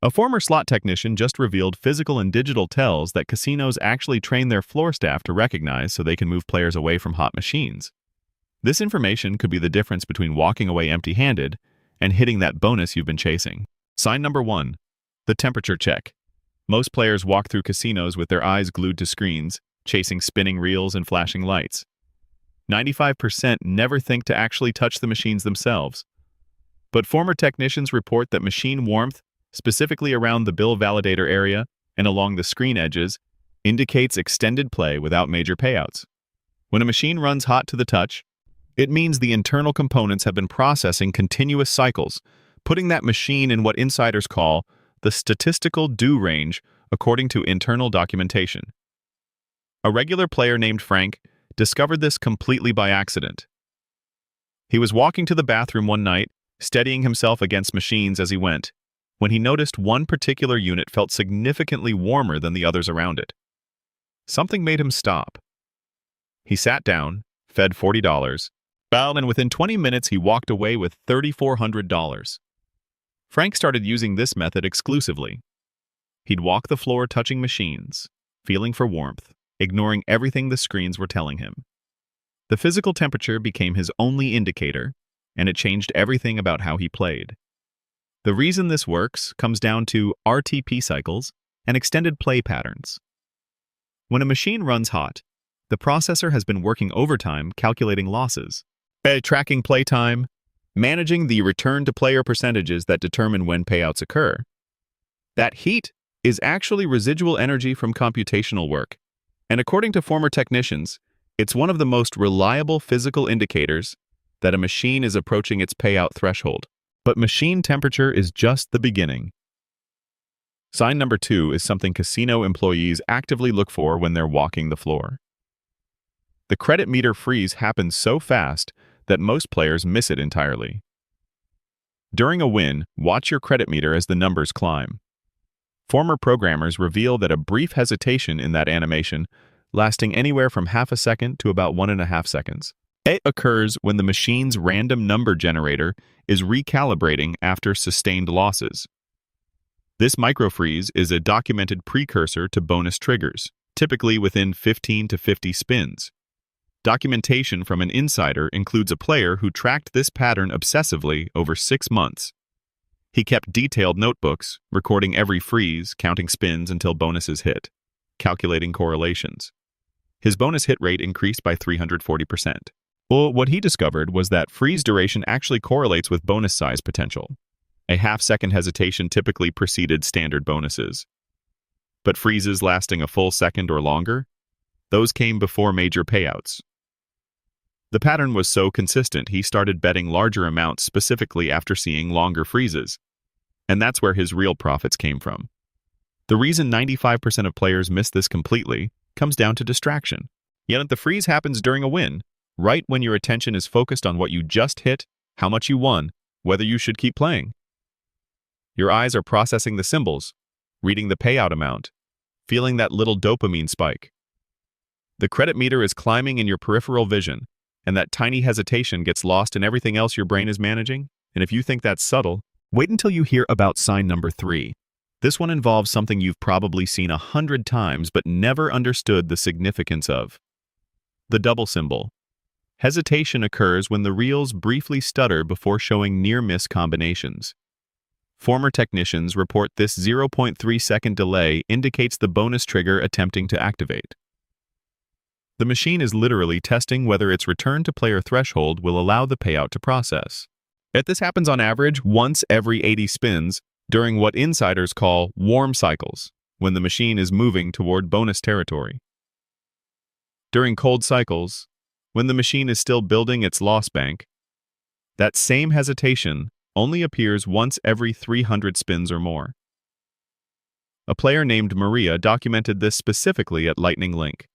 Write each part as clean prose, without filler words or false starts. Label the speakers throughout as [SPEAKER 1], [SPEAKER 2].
[SPEAKER 1] A former slot technician just revealed physical and digital tells that casinos actually train their floor staff to recognize so they can move players away from hot machines. This information could be the difference between walking away empty-handed and hitting that bonus you've been chasing. Sign number 1. The temperature check. Most players walk through casinos with their eyes glued to screens, chasing spinning reels and flashing lights. 95% never think to actually touch the machines themselves. But former technicians report that machine warmth, specifically around the bill validator area and along the screen edges, indicates extended play without major payouts. When a machine runs hot to the touch, it means the internal components have been processing continuous cycles, putting that machine in what insiders call the statistical dew range according to internal documentation. A regular player named Frank discovered this completely by accident. He was walking to the bathroom one night, steadying himself against machines as he went, when he noticed one particular unit felt significantly warmer than the others around it. Something made him stop. He sat down, fed $40, and within 20 minutes he walked away with $3,400. Frank started using this method exclusively. He'd walk the floor touching machines, feeling for warmth, ignoring everything the screens were telling him. The physical temperature became his only indicator, and it changed everything about how he played. The reason this works comes down to RTP cycles and extended play patterns. When a machine runs hot, the processor has been working overtime calculating losses, tracking playtime, managing the return-to-player percentages that determine when payouts occur. That heat is actually residual energy from computational work, and according to former technicians, it's one of the most reliable physical indicators that a machine is approaching its payout threshold. But machine temperature is just the beginning. Sign number 2 is something casino employees actively look for when they're walking the floor. The credit meter freeze happens so fast that most players miss it entirely. During a win, watch your credit meter as the numbers climb. Former programmers reveal that a brief hesitation in that animation, lasting anywhere from half a second to about 1.5 seconds, it occurs when the machine's random number generator is recalibrating after sustained losses. This microfreeze is a documented precursor to bonus triggers, typically within 15 to 50 spins. Documentation from an insider includes a player who tracked this pattern obsessively over 6 months. He kept detailed notebooks, recording every freeze, counting spins until bonuses hit, calculating correlations. His bonus hit rate increased by 340%. Well, what he discovered was that freeze duration actually correlates with bonus size potential. A half-second hesitation typically preceded standard bonuses. But freezes lasting a full second or longer? Those came before major payouts. The pattern was so consistent he started betting larger amounts specifically after seeing longer freezes. And that's where his real profits came from. The reason 95% of players miss this completely comes down to distraction. Yet if the freeze happens during a win, right when your attention is focused on what you just hit, how much you won, whether you should keep playing. Your eyes are processing the symbols, reading the payout amount, feeling that little dopamine spike. The credit meter is climbing in your peripheral vision, and that tiny hesitation gets lost in everything else your brain is managing. And if you think that's subtle, wait until you hear about sign number 3. This one involves something you've probably seen 100 times but never understood the significance of. The double symbol. Hesitation occurs when the reels briefly stutter before showing near-miss combinations. Former technicians report this 0.3-second delay indicates the bonus trigger attempting to activate. The machine is literally testing whether its return-to-player threshold will allow the payout to process. This happens on average once every 80 spins during what insiders call warm cycles, when the machine is moving toward bonus territory. During cold cycles, when the machine is still building its loss bank, that same hesitation only appears once every 300 spins or more. A player named Maria documented this specifically at Lightning Link.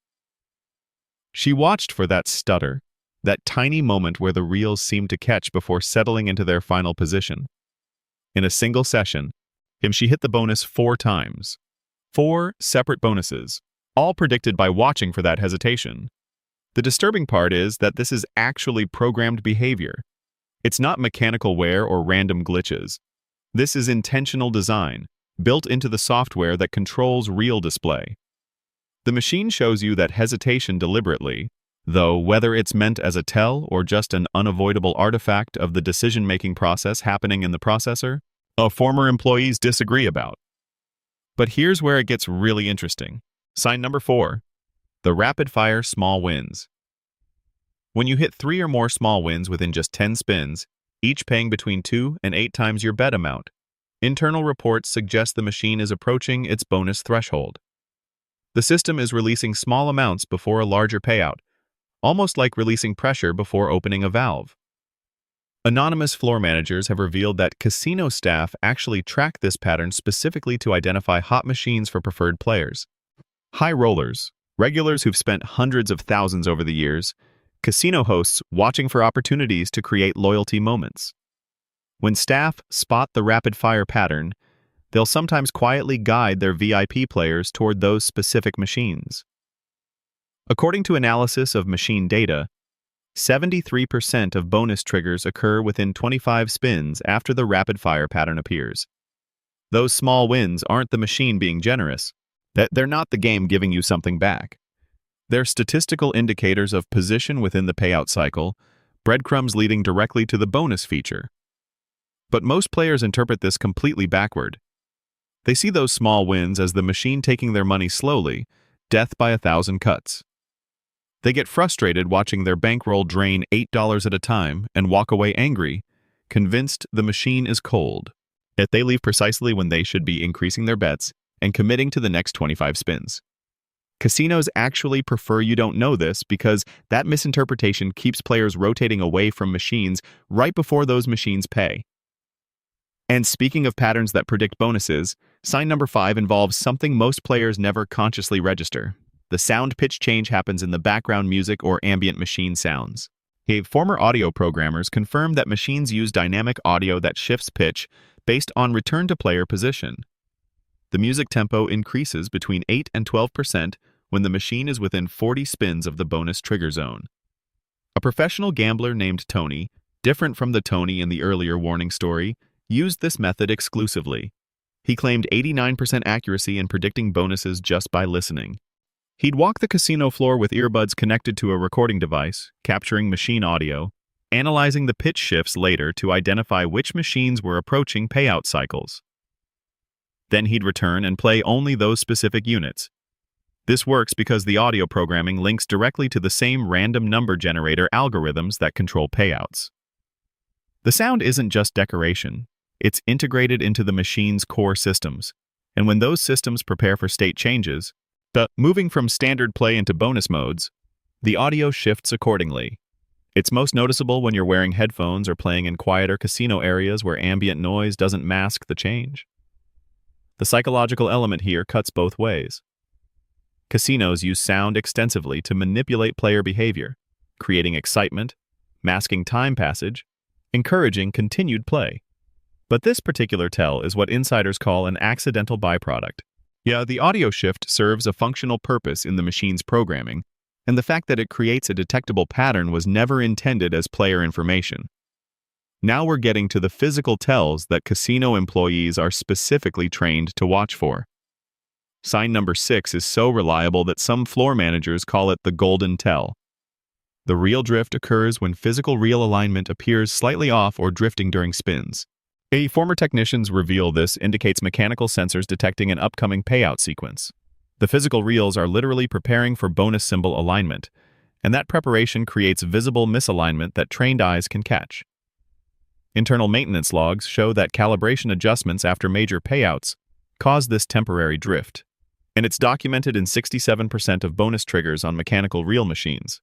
[SPEAKER 1] She watched for that stutter, that tiny moment where the reels seemed to catch before settling into their final position. In a single session, she hit the bonus 4 times. 4 separate bonuses, all predicted by watching for that hesitation. The disturbing part is that this is actually programmed behavior. It's not mechanical wear or random glitches. This is intentional design, built into the software that controls real display. The machine shows you that hesitation deliberately, though whether it's meant as a tell or just an unavoidable artifact of the decision-making process happening in the processor, former employees disagree about. But here's where it gets really interesting. Sign number 4. The rapid-fire small wins. When you hit 3 or more small wins within just 10 spins, each paying between 2 and 8 times your bet amount, internal reports suggest the machine is approaching its bonus threshold. The system is releasing small amounts before a larger payout, almost like releasing pressure before opening a valve. Anonymous floor managers have revealed that casino staff actually track this pattern specifically to identify hot machines for preferred players. High rollers, regulars who've spent hundreds of thousands over the years, casino hosts watching for opportunities to create loyalty moments. When staff spot the rapid-fire pattern, they'll sometimes quietly guide their VIP players toward those specific machines. According to analysis of machine data, 73% of bonus triggers occur within 25 spins after the rapid-fire pattern appears. Those small wins aren't the machine being generous. They're not the game giving you something back. They're statistical indicators of position within the payout cycle, breadcrumbs leading directly to the bonus feature. But most players interpret this completely backward. They see those small wins as the machine taking their money slowly, death by 1,000 cuts. They get frustrated watching their bankroll drain $8 at a time and walk away angry, convinced the machine is cold. Yet they leave precisely when they should be increasing their bets and committing to the next 25 spins. Casinos actually prefer you don't know this because that misinterpretation keeps players rotating away from machines right before those machines pay. And speaking of patterns that predict bonuses, sign number 5 involves something most players never consciously register. The sound pitch change happens in the background music or ambient machine sounds. Former audio programmers confirmed that machines use dynamic audio that shifts pitch based on return to player position. The music tempo increases between 8 and 12% when the machine is within 40 spins of the bonus trigger zone. A professional gambler named Tony, different from the Tony in the earlier warning story, used this method exclusively. He claimed 89% accuracy in predicting bonuses just by listening. He'd walk the casino floor with earbuds connected to a recording device, capturing machine audio, analyzing the pitch shifts later to identify which machines were approaching payout cycles. Then he'd return and play only those specific units. This works because the audio programming links directly to the same random number generator algorithms that control payouts. The sound isn't just decoration. It's integrated into the machine's core systems, and when those systems prepare for state changes, moving from standard play into bonus modes, the audio shifts accordingly. It's most noticeable when you're wearing headphones or playing in quieter casino areas where ambient noise doesn't mask the change. The psychological element here cuts both ways. Casinos use sound extensively to manipulate player behavior, creating excitement, masking time passage, encouraging continued play. But this particular tell is what insiders call an accidental byproduct. The audio shift serves a functional purpose in the machine's programming, and the fact that it creates a detectable pattern was never intended as player information. Now we're getting to the physical tells that casino employees are specifically trained to watch for. Sign number 6 is so reliable that some floor managers call it the golden tell. The reel drift occurs when physical reel alignment appears slightly off or drifting during spins. Former technicians reveal this indicates mechanical sensors detecting an upcoming payout sequence. The physical reels are literally preparing for bonus symbol alignment, and that preparation creates visible misalignment that trained eyes can catch. Internal maintenance logs show that calibration adjustments after major payouts cause this temporary drift, and it's documented in 67% of bonus triggers on mechanical reel machines.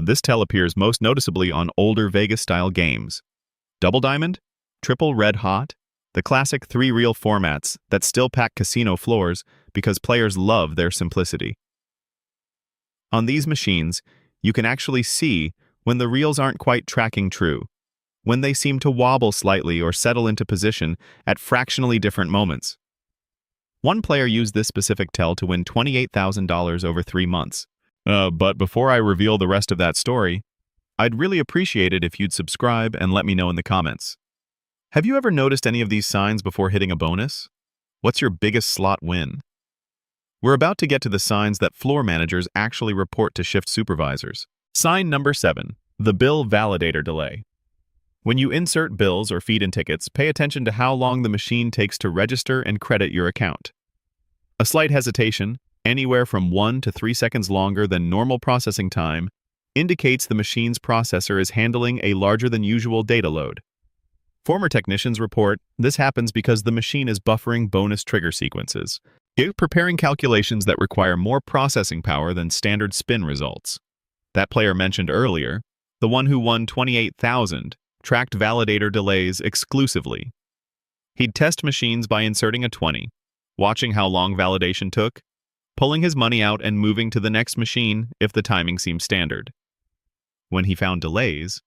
[SPEAKER 1] This tell appears most noticeably on older Vegas-style games. Double Diamond, Triple Red Hot, the classic 3-reel formats that still pack casino floors because players love their simplicity. On these machines, you can actually see when the reels aren't quite tracking true, when they seem to wobble slightly or settle into position at fractionally different moments. One player used this specific tell to win $28,000 over 3 months. But before I reveal the rest of that story, I'd really appreciate it if you'd subscribe and let me know in the comments. Have you ever noticed any of these signs before hitting a bonus? What's your biggest slot win? We're about to get to the signs that floor managers actually report to shift supervisors. Sign number 7, the bill validator delay. When you insert bills or feed in tickets, pay attention to how long the machine takes to register and credit your account. A slight hesitation, anywhere from 1 to 3 seconds longer than normal processing time, indicates the machine's processor is handling a larger than usual data load. Former technicians report this happens because the machine is buffering bonus trigger sequences, preparing calculations that require more processing power than standard spin results. That player mentioned earlier, the one who won 28,000, tracked validator delays exclusively. He'd test machines by inserting a 20, watching how long validation took, pulling his money out and moving to the next machine if the timing seemed standard. When he found delays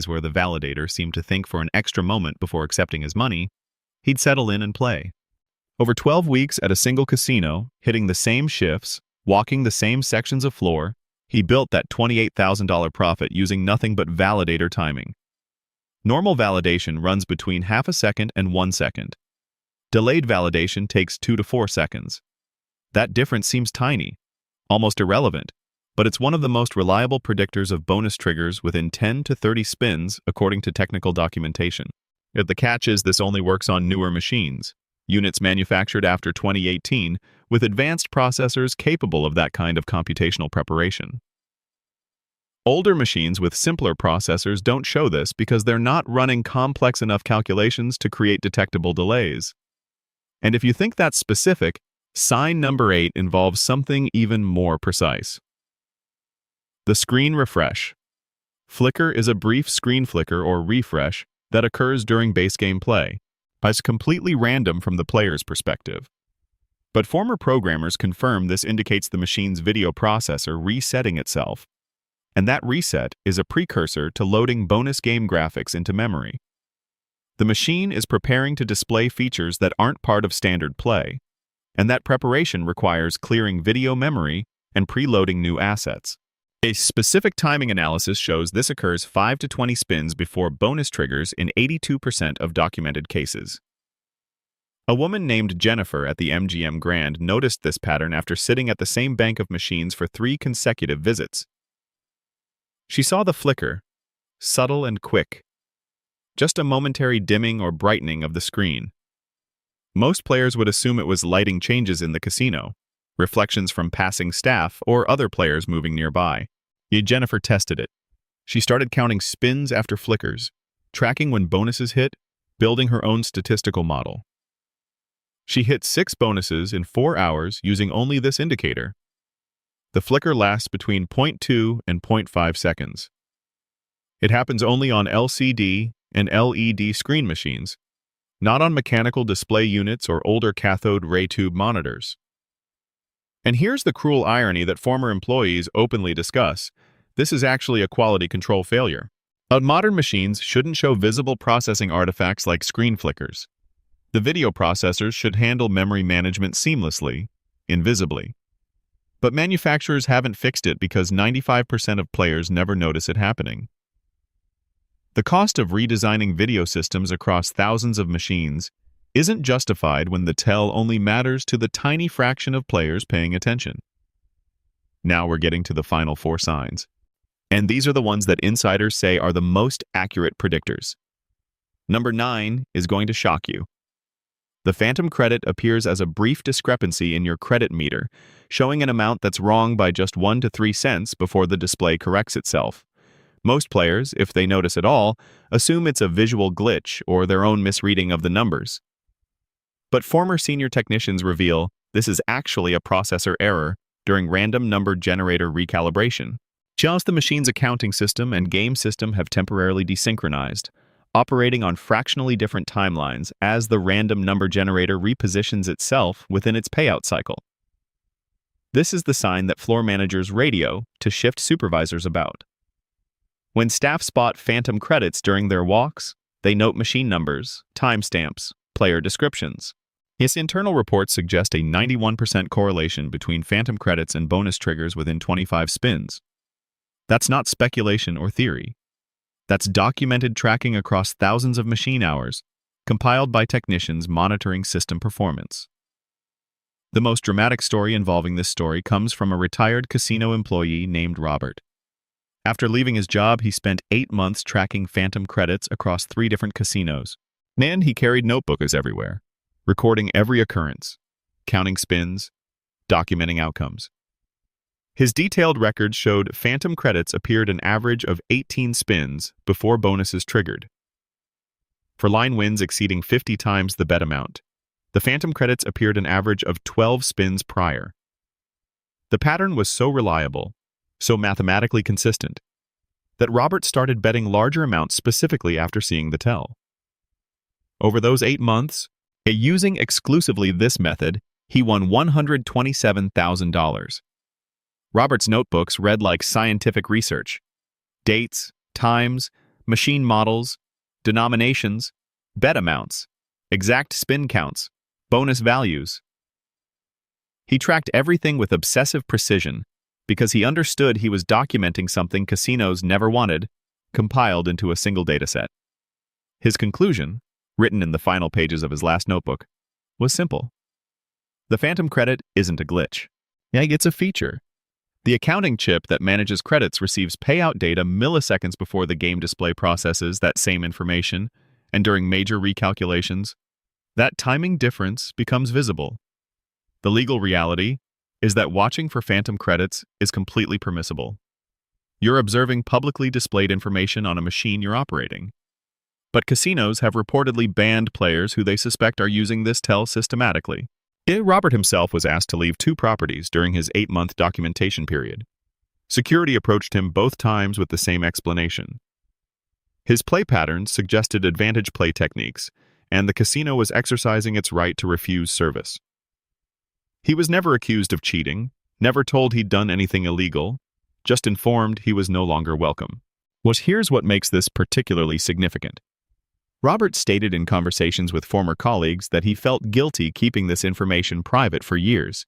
[SPEAKER 1] where the validator seemed to think for an extra moment before accepting his money, he'd settle in and play. Over 12 weeks at a single casino, hitting the same shifts, walking the same sections of floor, he built that $28,000 profit using nothing but validator timing. Normal validation runs between half a second and 1 second. Delayed validation takes 2 to 4 seconds. That difference seems tiny, almost irrelevant, but it's one of the most reliable predictors of bonus triggers within 10 to 30 spins according to technical documentation. Yet the catch is this only works on newer machines, units manufactured after 2018, with advanced processors capable of that kind of computational preparation. Older machines with simpler processors don't show this because they're not running complex enough calculations to create detectable delays. And if you think that's specific, sign number 8 involves something even more precise. The screen refresh. Flicker is a brief screen flicker or refresh that occurs during base game play. It's completely random from the player's perspective. But former programmers confirm this indicates the machine's video processor resetting itself, and that reset is a precursor to loading bonus game graphics into memory. The machine is preparing to display features that aren't part of standard play, and that preparation requires clearing video memory and preloading new assets. A specific timing analysis shows this occurs 5 to 20 spins before bonus triggers in 82% of documented cases. A woman named Jennifer at the MGM Grand noticed this pattern after sitting at the same bank of machines for 3 consecutive visits. She saw the flicker, subtle and quick, just a momentary dimming or brightening of the screen. Most players would assume it was lighting changes in the casino, reflections from passing staff or other players moving nearby. Yet Jennifer tested it. She started counting spins after flickers, tracking when bonuses hit, building her own statistical model. She hit 6 bonuses in 4 hours using only this indicator. The flicker lasts between 0.2 and 0.5 seconds. It happens only on LCD and LED screen machines, not on mechanical display units or older cathode ray tube monitors. And here's the cruel irony that former employees openly discuss. This is actually a quality control failure. Modern machines shouldn't show visible processing artifacts like screen flickers. The video processors should handle memory management seamlessly, invisibly. But manufacturers haven't fixed it because 95% of players never notice it happening. The cost of redesigning video systems across thousands of machines isn't justified when the tell only matters to the tiny fraction of players paying attention. Now we're getting to the final 4 signs. And these are the ones that insiders say are the most accurate predictors. Number 9 is going to shock you. The phantom credit appears as a brief discrepancy in your credit meter, showing an amount that's wrong by just 1 to 3 cents before the display corrects itself. Most players, if they notice at all, assume it's a visual glitch or their own misreading of the numbers. But former senior technicians reveal this is actually a processor error during random number generator recalibration. Just the machine's accounting system and game system have temporarily desynchronized, operating on fractionally different timelines as the random number generator repositions itself within its payout cycle. This is the sign that floor managers radio to shift supervisors about. When staff spot phantom credits during their walks, they note machine numbers, timestamps, player descriptions. Its internal reports suggest a 91% correlation between phantom credits and bonus triggers within 25 spins. That's not speculation or theory. That's documented tracking across thousands of machine hours, compiled by technicians monitoring system performance. The most dramatic story involving this story comes from a retired casino employee named Robert. After leaving his job, he spent 8 months tracking phantom credits across 3 different casinos. And he carried notebooks everywhere, recording every occurrence, counting spins, documenting outcomes. His detailed records showed phantom credits appeared an average of 18 spins before bonuses triggered. For line wins exceeding 50 times the bet amount, the phantom credits appeared an average of 12 spins prior. The pattern was so reliable, so mathematically consistent, that Robert started betting larger amounts specifically after seeing the tell. Over those 8 months, using exclusively this method, he won $127,000. Robert's notebooks read like scientific research. Dates, times, machine models, denominations, bet amounts, exact spin counts, bonus values. He tracked everything with obsessive precision because he understood he was documenting something casinos never wanted, compiled into a single dataset. His conclusion, written in the final pages of his last notebook, was simple. The phantom credit isn't a glitch. Yeah, it's a feature. The accounting chip that manages credits receives payout data milliseconds before the game display processes that same information, and during major recalculations, that timing difference becomes visible. The legal reality is that watching for phantom credits is completely permissible. You're observing publicly displayed information on a machine you're operating. But casinos have reportedly banned players who they suspect are using this tell systematically. Robert himself was asked to leave 2 properties during his 8-month documentation period. Security approached him both times with the same explanation. His play patterns suggested advantage play techniques, and the casino was exercising its right to refuse service. He was never accused of cheating, never told he'd done anything illegal, just informed he was no longer welcome. Here's what makes this particularly significant. Robert stated in conversations with former colleagues that he felt guilty keeping this information private for years.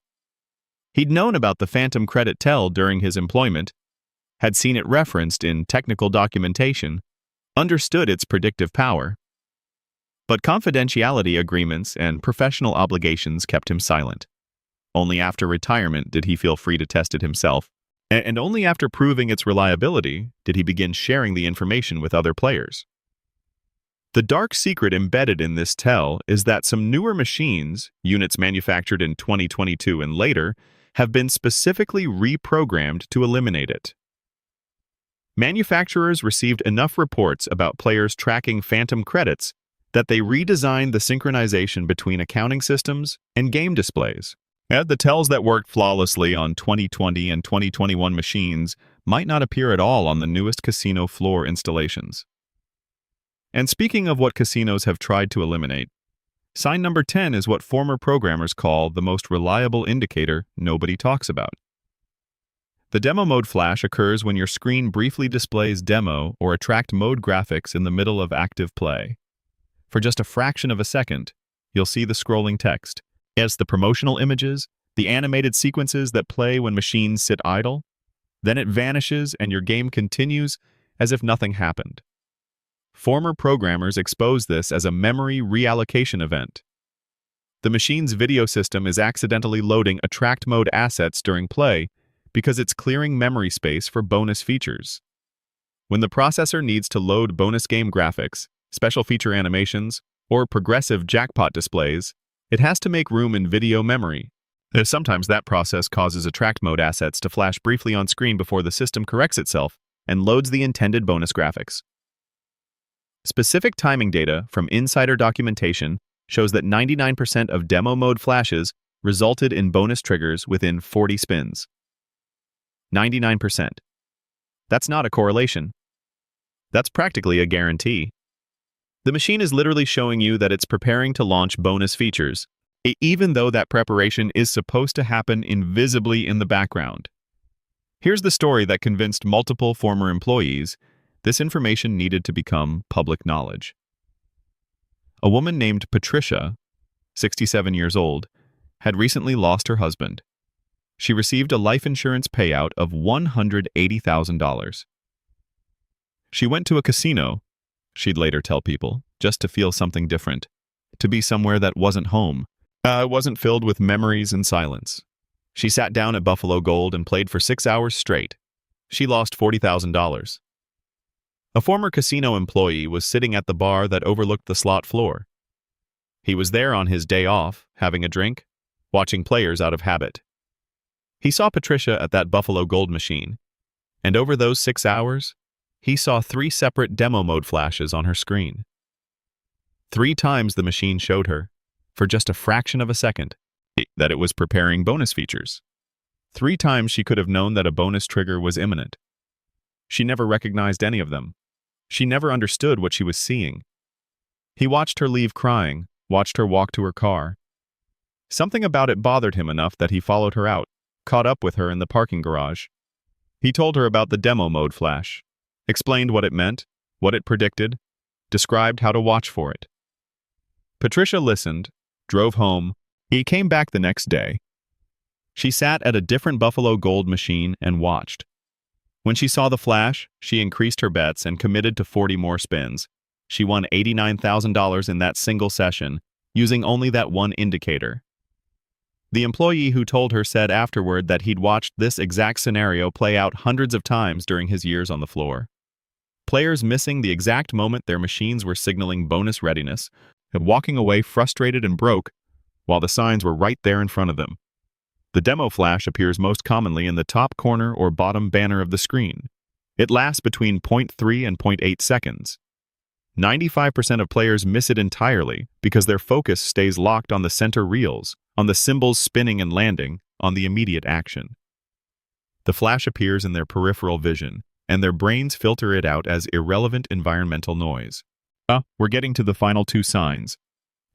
[SPEAKER 1] He'd known about the phantom credit tell during his employment, had seen it referenced in technical documentation, understood its predictive power. But confidentiality agreements and professional obligations kept him silent. Only after retirement did he feel free to test it himself, and only after proving its reliability did he begin sharing the information with other players. The dark secret embedded in this tell is that some newer machines, units manufactured in 2022 and later, have been specifically reprogrammed to eliminate it. Manufacturers received enough reports about players tracking phantom credits that they redesigned the synchronization between accounting systems and game displays. The tells that worked flawlessly on 2020 and 2021 machines might not appear at all on the newest casino floor installations. And speaking of what casinos have tried to eliminate, sign number 10 is what former programmers call the most reliable indicator nobody talks about. The demo mode flash occurs when your screen briefly displays demo or attract mode graphics in the middle of active play. For just a fraction of a second, you'll see the scrolling text. As the promotional images, the animated sequences that play when machines sit idle, then it vanishes and your game continues as if nothing happened. Former programmers expose this as a memory reallocation event. The machine's video system is accidentally loading attract mode assets during play because it's clearing memory space for bonus features. When the processor needs to load bonus game graphics, special feature animations, or progressive jackpot displays, it has to make room in video memory. Sometimes that process causes attract mode assets to flash briefly on screen before the system corrects itself and loads the intended bonus graphics. Specific timing data from insider documentation shows that 99% of demo mode flashes resulted in bonus triggers within 40 spins. 99%. That's not a correlation. That's practically a guarantee. The machine is literally showing you that it's preparing to launch bonus features, even though that preparation is supposed to happen invisibly in the background. Here's the story that convinced multiple former employees this information needed to become public knowledge. A woman named Patricia, 67 years old, had recently lost her husband. She received a life insurance payout of $180,000. She went to a casino, she'd later tell people, just to feel something different, to be somewhere that wasn't home, It wasn't filled with memories and silence. She sat down at Buffalo Gold and played for 6 hours straight. She lost $40,000. A former casino employee was sitting at the bar that overlooked the slot floor. He was there on his day off, having a drink, watching players out of habit. He saw Patricia at that Buffalo Gold machine, and over those 6 hours, he saw 3 separate demo mode flashes on her screen. 3 times the machine showed her, for just a fraction of a second, that it was preparing bonus features. 3 times she could have known that a bonus trigger was imminent. She never recognized any of them. She never understood what she was seeing. He watched her leave crying, watched her walk to her car. Something about it bothered him enough that he followed her out, caught up with her in the parking garage. He told her about the demo mode flash, explained what it meant, what it predicted, described how to watch for it. Patricia listened, drove home. He came back the next day. She sat at a different Buffalo Gold machine and watched. When she saw the flash, she increased her bets and committed to 40 more spins. She won $89,000 in that single session, using only that one indicator. The employee who told her said afterward that he'd watched this exact scenario play out hundreds of times during his years on the floor. Players missing the exact moment their machines were signaling bonus readiness, and walking away frustrated and broke, while the signs were right there in front of them. The demo flash appears most commonly in the top corner or bottom banner of the screen. It lasts between 0.3 and 0.8 seconds. 95% of players miss it entirely because their focus stays locked on the center reels, on the symbols spinning and landing, on the immediate action. The flash appears in their peripheral vision, and their brains filter it out as irrelevant environmental noise. We're getting to the final 2 signs.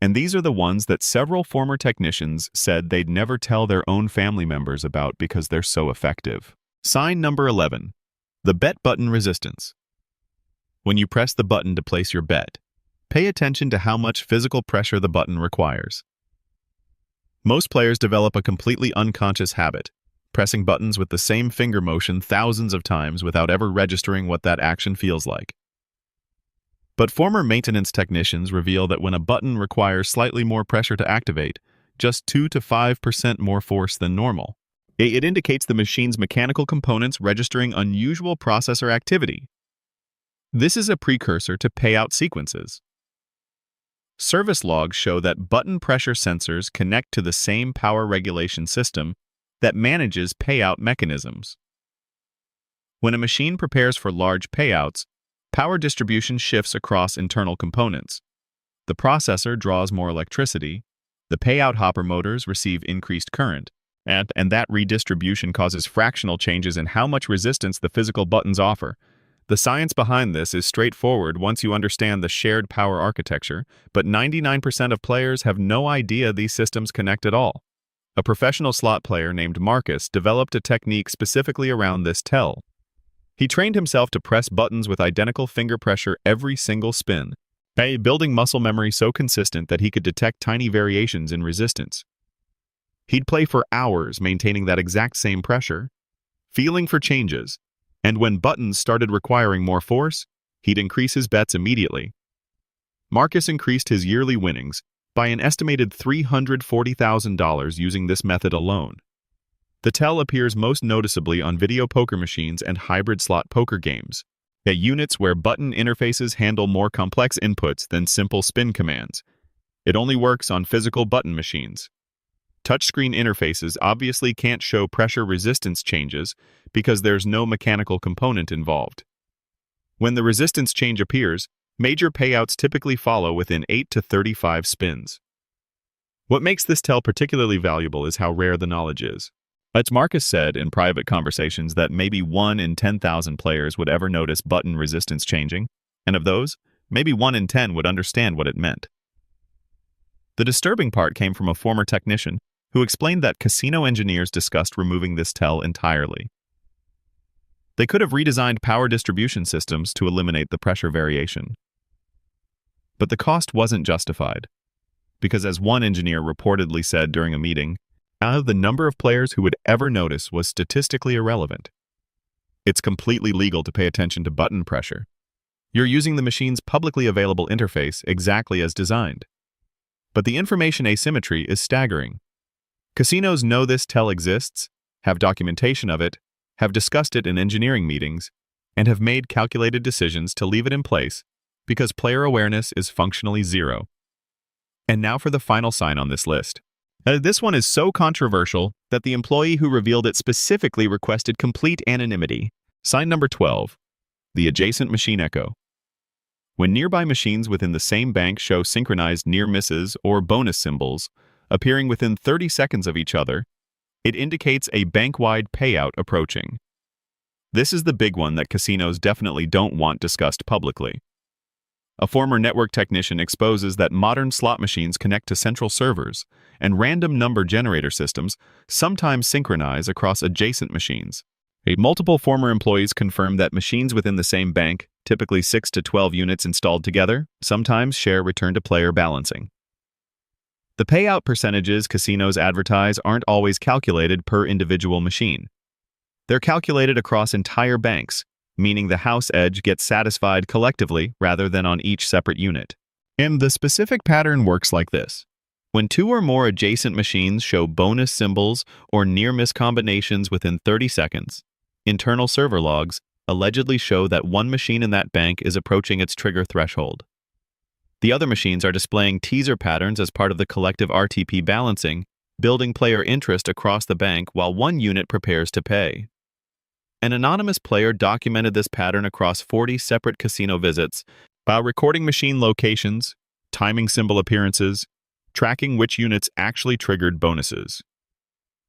[SPEAKER 1] And these are the ones that several former technicians said they'd never tell their own family members about because they're so effective. Sign number 11. The bet button resistance. When you press the button to place your bet, pay attention to how much physical pressure the button requires. Most players develop a completely unconscious habit, pressing buttons with the same finger motion thousands of times without ever registering what that action feels like. But former maintenance technicians reveal that when a button requires slightly more pressure to activate, just 2 to 5% more force than normal, it indicates the machine's mechanical components registering unusual processor activity. This is a precursor to payout sequences. Service logs show that button pressure sensors connect to the same power regulation system that manages payout mechanisms. When a machine prepares for large payouts, power distribution shifts across internal components. The processor draws more electricity, the payout hopper motors receive increased current, and that redistribution causes fractional changes in how much resistance the physical buttons offer. The science behind this is straightforward once you understand the shared power architecture, but 99% of players have no idea these systems connect at all. A professional slot player named Marcus developed a technique specifically around this tell. He trained himself to press buttons with identical finger pressure every single spin, building muscle memory so consistent that he could detect tiny variations in resistance. He'd play for hours maintaining that exact same pressure, feeling for changes, and when buttons started requiring more force, he'd increase his bets immediately. Marcus increased his yearly winnings by an estimated $340,000 using this method alone. The tell appears most noticeably on video poker machines and hybrid slot poker games, at units where button interfaces handle more complex inputs than simple spin commands. It only works on physical button machines. Touchscreen interfaces obviously can't show pressure resistance changes because there's no mechanical component involved. When the resistance change appears, major payouts typically follow within 8 to 35 spins. What makes this tell particularly valuable is how rare the knowledge is. As Marcus said in private conversations that maybe 1 in 10,000 players would ever notice button resistance changing, and of those, maybe 1 in 10 would understand what it meant. The disturbing part came from a former technician who explained that casino engineers discussed removing this tell entirely. They could have redesigned power distribution systems to eliminate the pressure variation. But the cost wasn't justified, because as one engineer reportedly said during a meeting, the number of players who would ever notice was statistically irrelevant. It's completely legal to pay attention to button pressure. You're using the machine's publicly available interface exactly as designed. But the information asymmetry is staggering. Casinos know this tell exists, have documentation of it, have discussed it in engineering meetings, and have made calculated decisions to leave it in place because player awareness is functionally zero. And now for the final sign on this list. This one is so controversial that the employee who revealed it specifically requested complete anonymity. Sign number 12, the adjacent machine echo. When nearby machines within the same bank show synchronized near misses or bonus symbols appearing within 30 seconds of each other, it indicates a bank-wide payout approaching. This is the big one that casinos definitely don't want discussed publicly. A former network technician exposes that modern slot machines connect to central servers, and random number generator systems sometimes synchronize across adjacent machines. Multiple former employees confirm that machines within the same bank, typically 6 to 12 units installed together, sometimes share return-to-player balancing. The payout percentages casinos advertise aren't always calculated per individual machine. They're calculated across entire banks, meaning the house edge gets satisfied collectively rather than on each separate unit. And the specific pattern works like this. When 2 or more adjacent machines show bonus symbols or near-miss combinations within 30 seconds, internal server logs allegedly show that one machine in that bank is approaching its trigger threshold. The other machines are displaying teaser patterns as part of the collective RTP balancing, building player interest across the bank while one unit prepares to pay. An anonymous player documented this pattern across 40 separate casino visits while recording machine locations, timing symbol appearances, tracking which units actually triggered bonuses.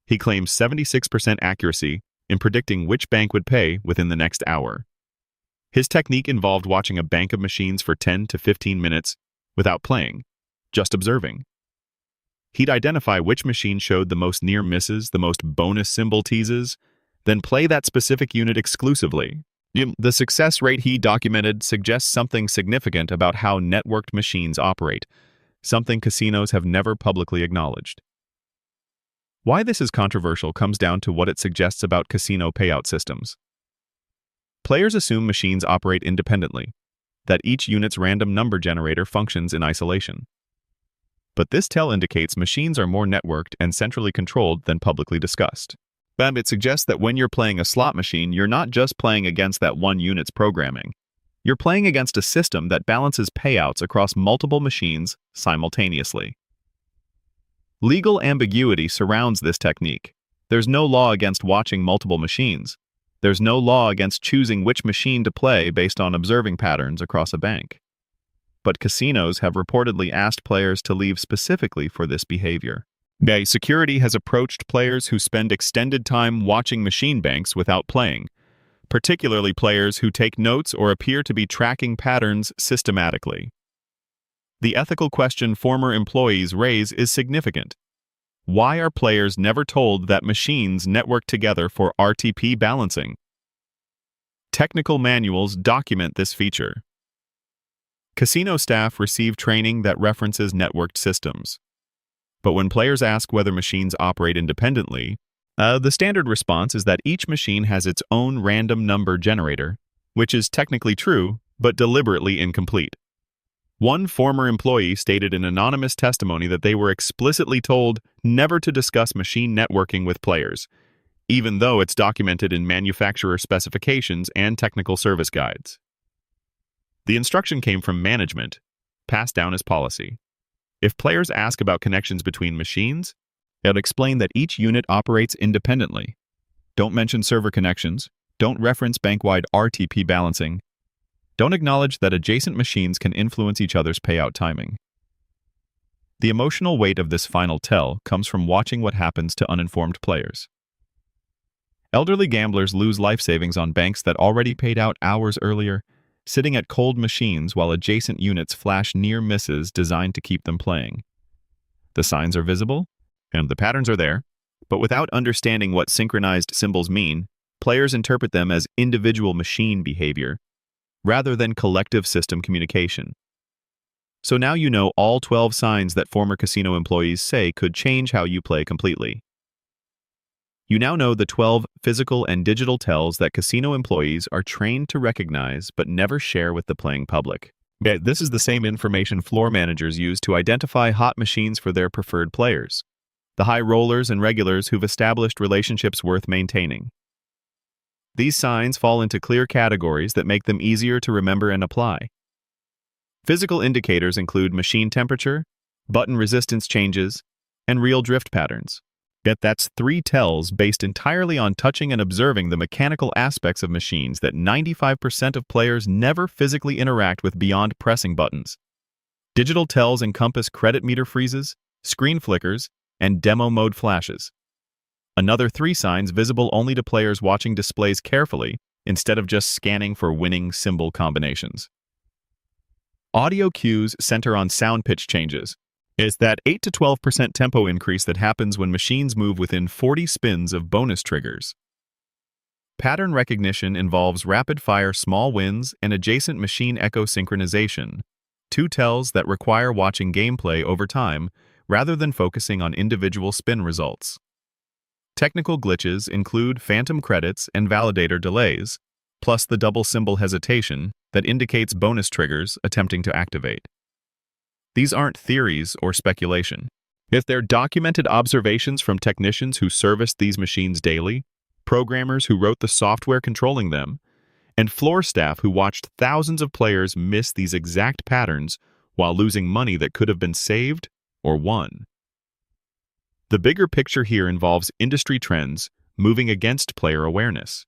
[SPEAKER 1] He claims 76% accuracy in predicting which bank would pay within the next hour. His technique involved watching a bank of machines for 10 to 15 minutes without playing, just observing. He'd identify which machine showed the most near misses, the most bonus symbol teases, then play that specific unit exclusively. The success rate he documented suggests something significant about how networked machines operate, something casinos have never publicly acknowledged. Why this is controversial comes down to what it suggests about casino payout systems. Players assume machines operate independently, that each unit's random number generator functions in isolation. But this tell indicates machines are more networked and centrally controlled than publicly discussed. It suggests that when you're playing a slot machine, you're not just playing against that one unit's programming. You're playing against a system that balances payouts across multiple machines simultaneously. Legal ambiguity surrounds this technique. There's no law against watching multiple machines. There's no law against choosing which machine to play based on observing patterns across a bank. But casinos have reportedly asked players to leave specifically for this behavior. Security has approached players who spend extended time watching machine banks without playing, particularly players who take notes or appear to be tracking patterns systematically. The ethical question former employees raise is significant. Why are players never told that machines network together for RTP balancing? Technical manuals document this feature. Casino staff receive training that references networked systems. But when players ask whether machines operate independently, the standard response is that each machine has its own random number generator, which is technically true, but deliberately incomplete. One former employee stated in anonymous testimony that they were explicitly told never to discuss machine networking with players, even though it's documented in manufacturer specifications and technical service guides. The instruction came from management, passed down as policy. If players ask about connections between machines, they'll explain that each unit operates independently. Don't mention server connections, don't reference bank-wide RTP balancing, don't acknowledge that adjacent machines can influence each other's payout timing. The emotional weight of this final tell comes from watching what happens to uninformed players. Elderly gamblers lose life savings on banks that already paid out hours earlier, sitting at cold machines while adjacent units flash near misses designed to keep them playing. The signs are visible, and the patterns are there, but without understanding what synchronized symbols mean, players interpret them as individual machine behavior, rather than collective system communication. So now you know all 12 signs that former casino employees say could change how you play completely. You now know the 12 physical and digital tells that casino employees are trained to recognize but never share with the playing public. This is the same information floor managers use to identify hot machines for their preferred players, the high rollers and regulars who've established relationships worth maintaining. These signs fall into clear categories that make them easier to remember and apply. Physical indicators include machine temperature, button resistance changes, and real drift patterns. Yet that's 3 tells based entirely on touching and observing the mechanical aspects of machines that 95% of players never physically interact with beyond pressing buttons. Digital tells encompass credit meter freezes, screen flickers, and demo mode flashes. Another 3 signs visible only to players watching displays carefully instead of just scanning for winning symbol combinations. Audio cues center on sound pitch changes. It's that 8 to 12% tempo increase that happens when machines move within 40 spins of bonus triggers. Pattern recognition involves rapid-fire small wins and adjacent machine echo synchronization, 2 tells that require watching gameplay over time rather than focusing on individual spin results. Technical glitches include phantom credits and validator delays, plus the double symbol hesitation that indicates bonus triggers attempting to activate. These aren't theories or speculation. If they're documented observations from technicians who serviced these machines daily, programmers who wrote the software controlling them, and floor staff who watched thousands of players miss these exact patterns while losing money that could have been saved or won. The bigger picture here involves industry trends moving against player awareness.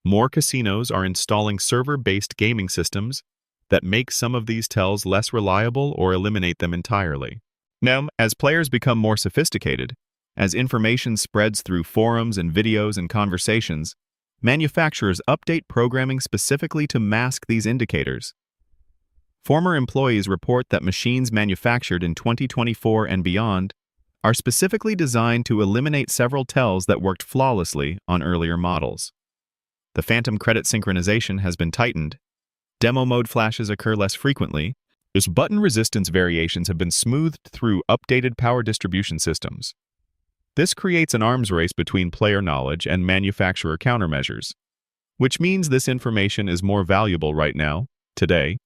[SPEAKER 1] More casinos are installing server-based gaming systems that make some of these tells less reliable or eliminate them entirely. Now, as players become more sophisticated, as information spreads through forums and videos and conversations, manufacturers update programming specifically to mask these indicators. Former employees report that machines manufactured in 2024 and beyond are specifically designed to eliminate several tells that worked flawlessly on earlier models. The phantom credit synchronization has been tightened, demo mode flashes occur less frequently, as button resistance variations have been smoothed through updated power distribution systems. This creates an arms race between player knowledge and manufacturer countermeasures, which means this information is more valuable right now, today,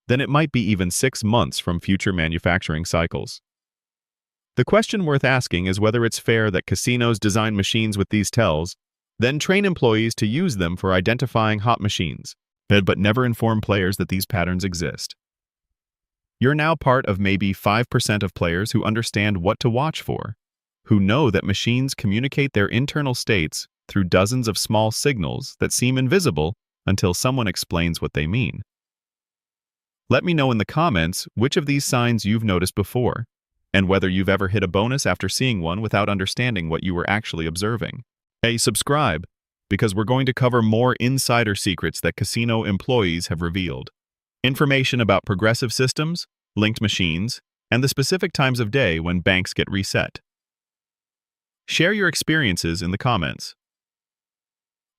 [SPEAKER 1] than it might be even 6 months from future manufacturing cycles. The question worth asking is whether it's fair that casinos design machines with these tells, then train employees to use them for identifying hot machines, but never inform players that these patterns exist. You're now part of maybe 5% of players who understand what to watch for, who know that machines communicate their internal states through dozens of small signals that seem invisible until someone explains what they mean. Let me know in the comments which of these signs you've noticed before, and whether you've ever hit a bonus after seeing one without understanding what you were actually observing. Hey, subscribe, because we're going to cover more insider secrets that casino employees have revealed. Information about progressive systems, linked machines, and the specific times of day when banks get reset. Share your experiences in the comments.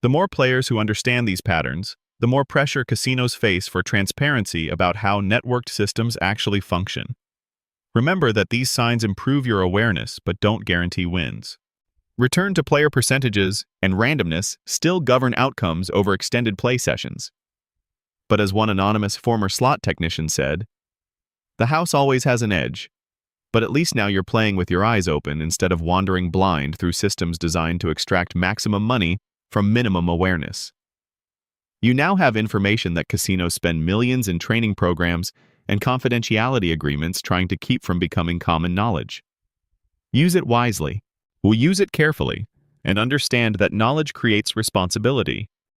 [SPEAKER 1] The more players who understand these patterns, the more pressure casinos face for transparency about how networked systems actually function. Remember that these signs improve your awareness but don't guarantee wins. Return to player percentages and randomness still govern outcomes over extended play sessions. But as one anonymous former slot technician said, "The house always has an edge, but at least now you're playing with your eyes open instead of wandering blind through systems designed to extract maximum money from minimum awareness." You now have information that casinos spend millions in training programs and confidentiality agreements trying to keep from becoming common knowledge. Use it wisely. We'll use it carefully, and understand that knowledge creates responsibility.